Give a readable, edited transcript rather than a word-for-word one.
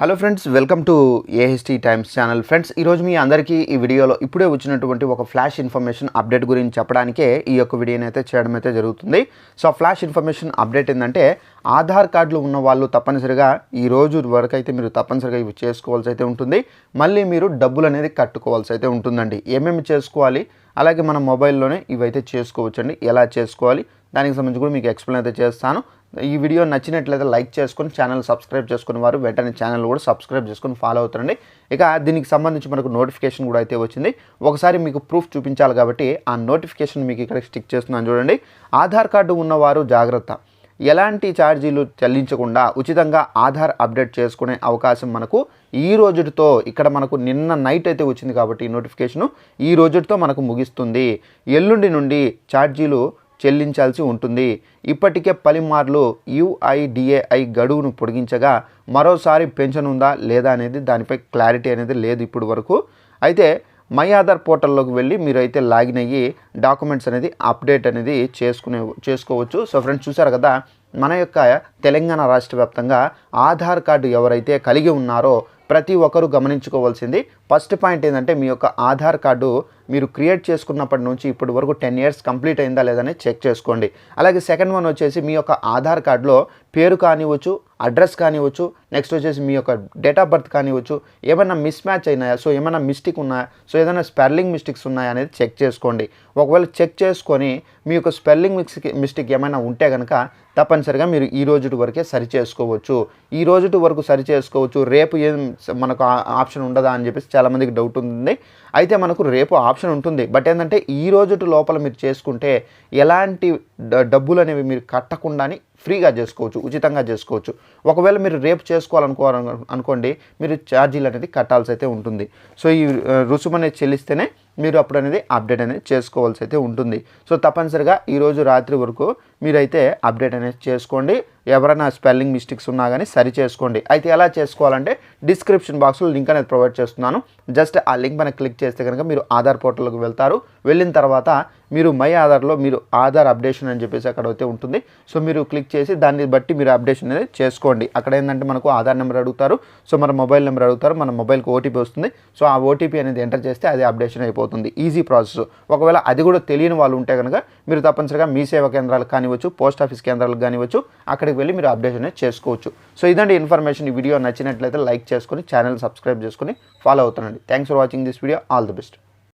Hello friends, welcome to AHT times channel. Friends, ఈరోజు మీ అందరికీ ఈ వీడియోలో ఇప్పుడే వచ్చినటువంటి ఒక ఫ్లాష్ ఇన్ఫర్మేషన్ అప్డేట్ గురించి చెప్పడానికే ఈ యొక్క వీడియోని అయితే చేయడం అయితే జరుగుతుంది. సో ఫ్లాష్ ఇన్ఫర్మేషన్ అప్డేట్ ఏంటంటే, ఆధార్ కార్డులు ఉన్న వాళ్ళు తప్పనిసరిగా ఈ రోజు వరకు అయితే మీరు తప్పనిసరిగా ఇవి చేసుకోవాల్సి అయితే ఉంటుంది. మళ్ళీ మీరు డబ్బులు అనేది కట్టుకోవాల్సి అయితే ఉంటుందండి. ఏమేమి చేసుకోవాలి, అలాగే మన మొబైల్లోనే ఇవైతే చేసుకోవచ్చండి. ఎలా చేసుకోవాలి దానికి సంబంధించి కూడా మీకు ఎక్స్ప్లెయిన్ అయితే చేస్తాను. ఈ వీడియో నచ్చినట్లయితే లైక్ చేసుకొని ఛానల్ సబ్స్క్రైబ్ చేసుకుని వారు వెంటనే ఛానల్ కూడా సబ్స్క్రైబ్ చేసుకొని ఫాలో అవుతారండి. ఇక దీనికి సంబంధించి మనకు నోటిఫికేషన్ కూడా అయితే వచ్చింది. ఒకసారి మీకు ప్రూఫ్ చూపించాలి కాబట్టి ఆ నోటిఫికేషన్ మీకు ఇక్కడ స్టిక్ చేస్తున్నాను చూడండి. ఆధార్ కార్డు ఉన్నవారు జాగ్రత్త, ఎలాంటి ఛార్జీలు చెల్లించకుండా ఉచితంగా ఆధార్ అప్డేట్ చేసుకునే అవకాశం మనకు ఈ రోజుతో, ఇక్కడ మనకు నిన్న నైట్ అయితే వచ్చింది కాబట్టి ఈ నోటిఫికేషను ఈ రోజుతో మనకు ముగిస్తుంది. ఎల్లుండి నుండి ఛార్జీలు చెల్లించాల్సి ఉంటుంది. ఇప్పటికే పలుమార్లు యుఐడిఏఐ గడువును పొడిగించగా మరోసారి పెంచనుందా లేదా అనేది దానిపై క్లారిటీ అనేది లేదు ఇప్పుడు వరకు. అయితే మై ఆధార్ పోర్టల్లోకి వెళ్ళి మీరు అయితే లాగిన్ అయ్యి డాక్యుమెంట్స్ అనేది అప్డేట్ అనేది చేసుకోవచ్చు. సో ఫ్రెండ్స్, చూసారు కదా, మన యొక్క తెలంగాణ రాష్ట్ర వ్యాప్తంగా ఆధార్ కార్డు ఎవరైతే కలిగి ఉన్నారో ప్రతి ఒక్కరూ గమనించుకోవాల్సింది ఫస్ట్ పాయింట్ ఏంటంటే, మీ యొక్క ఆధార్ కార్డు మీరు క్రియేట్ చేసుకున్నప్పటి నుంచి ఇప్పటి వరకు 10 years కంప్లీట్ అయిందా లేదని చెక్ చేసుకోండి. అలాగే సెకండ్ వన్ వచ్చేసి, మీ యొక్క ఆధార్ కార్డులో పేరు కానివ్వచ్చు, అడ్రస్ కానివ్వచ్చు, నెక్స్ట్ వచ్చేసి మీ యొక్క డేట్ ఆఫ్ బర్త్ కానివ్వచ్చు, ఏమైనా మిస్ మ్యాచ్ అయినాయా, సో ఏమైనా మిస్టేక్ ఉన్నాయా, సో ఏదైనా స్పెల్లింగ్ మిస్టేక్స్ ఉన్నాయా అనేది చెక్ చేసుకోండి. ఒకవేళ చెక్ చేసుకొని మీ యొక్క స్పెల్లింగ్ మిస్టేక్ ఏమైనా ఉంటే కనుక తప్పనిసరిగా మీరు ఈ రోజు వరకే సరి చేసుకోవచ్చు. ఈ రోజు వరకు సరి చేసుకోవచ్చు. రేపు ఏం మనకు ఆప్షన్ ఉండదా అని చెప్పేసి చాలామందికి డౌట్ ఉంది. అయితే మనకు రేపు ఆప్షన్ ఉంటుంది. బట్ ఏంటంటే ఈ రోజు లోపల మీరు చేసుకుంటే ఎలాంటి డబ్బులు అనేవి మీరు కట్టకుండానే ఫ్రీగా చేసుకోవచ్చు, ఉచితంగా చేసుకోవచ్చు. ఒకవేళ మీరు రేపు అనుకోండి, మీరు ఛార్జీలు అనేది కట్టాల్సి అయితే ఉంటుంది. సో ఈ రుసుము అనేది చెల్లిస్తేనే మీరు అప్పుడు అనేది అప్డేట్ అనేది చేసుకోవాల్సి అయితే ఉంటుంది. సో తప్పనిసరిగా ఈరోజు రాత్రి వరకు మీరైతే అప్డేట్ అనేది చేసుకోండి. ఎవరైనా స్పెల్లింగ్ మిస్టేక్స్ ఉన్నా కానీ సరి చేసుకోండి. అయితే ఎలా చేసుకోవాలంటే డిస్క్రిప్షన్ బాక్స్లో లింక్ అనేది ప్రొవైడ్ చేస్తున్నాను. జస్ట్ ఆ లింక్ పైన క్లిక్ చేస్తే కనుక మీరు ఆధార్ పోర్టల్లోకి వెళ్తారు. వెళ్ళిన తర్వాత మీరు మై ఆధార్లో మీరు ఆధార్ అప్డేషన్ అని చెప్పేసి అక్కడ అయితే ఉంటుంది. సో మీరు క్లిక్ చేసి దాన్ని బట్టి మీరు అప్డేషన్ అనేది చేసుకోండి. అక్కడ ఏంటంటే మనకు ఆధార్ నెంబర్ అడుగుతారు, సో మన మొబైల్ నెంబర్ అడుగుతారు, మన మొబైల్కి ఓటీపీ వస్తుంది. సో ఆ ఓటీపీ అనేది ఎంటర్ చేస్తే అది అప్డేషన్ అయిపోతుంది. Easy process. ఒకవేళ అది కూడా తెలియని వాళ్ళు ఉంటే కనుక మీరు తప్పనిసరిగా మీ సేవా కేంద్రాలకు కానివ్వచ్చు, పోస్ట్ ఆఫీస్ కేంద్రాలకు కానివ్వచ్చు, అక్కడికి వెళ్ళి మీరు అప్డేషన్ అనేది చేసుకోవచ్చు. సో ఇదండి ఇన్ఫర్మేషన్. ఈ వీడియో నచ్చినట్లయితే లైక్ చేసుకొని ఛానల్ సబ్స్క్రైబ్ చేసుకొని ఫాలో అవుతానండి. Thanks for watching this video. All the best.